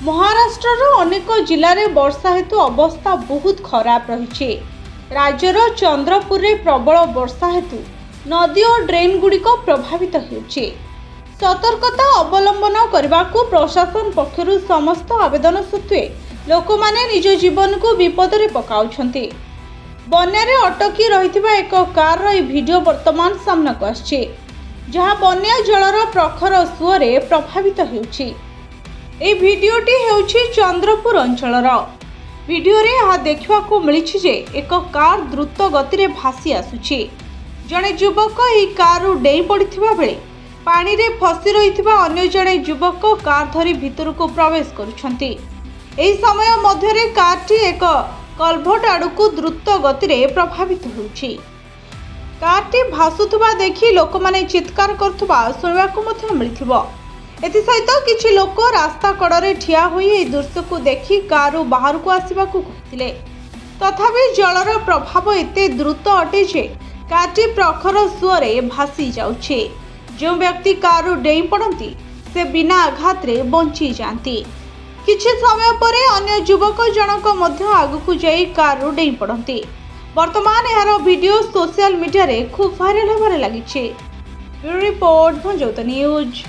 महाराष्ट्र अनेक जिले में वर्षा हेतु अवस्था बहुत खराब रही। राज्यर चंद्रपुर में प्रबल वर्षा हेतु नदी और ड्रेन गुड़िक प्रभावित होउछि। सतर्कता अवलंबन करने को प्रशासन पक्षरु समस्त आवेदन सत्वे लोक माने निज जीवन को विपद में पकाउछन्ति। बन्या रे अटकी रहिथिबा एक कार वीडियो वर्तमान सामना आछि, जहां बन्या जलर प्रखर सुअरे प्रभावित होउछि। ए भिडियोटी हेउछि चंद्रपुर अंचलर। वीडियो रे यह देखा मिली जे एक कार द्रुत गति रे भासी आसुछि। जड़े युवक यह कार डेई पड़िथिबा बेले पानी रे फसी रहिथिबा अन्य जड़े युवक कार धरी भितर को प्रवेश करुछन्ति। एही समय मध्य रे कारटी एक कलभट आड़कू द्रुत गति रे प्रभावित होउछि। कारटी भासुथुबा देखि लोक माने चित्कार करथुबा सुनिबाकू मध्य मिलिथिबो। एथिसहित किछि लोक रास्ता कड़े ठिया होई ए दृश्य को देखि कार बाहर को आसवा कहते। तथापि जलर प्रभाव एते द्रुत अटे जे कारटी प्रखर सुअरे भासी जाउछे। जो व्यक्ति कार डेई पड़ती से बिना आघात रे बंची जाती। किछि समय पर अन्य युवक जनक मध्य आगकू जाई कार डेई पड़ती। वर्तमान यार वीडियो सोशल मीडिया रे खूब वायरल होबार लागिछे। ब्यूरो रिपोर्ट भंजौता न्यूज।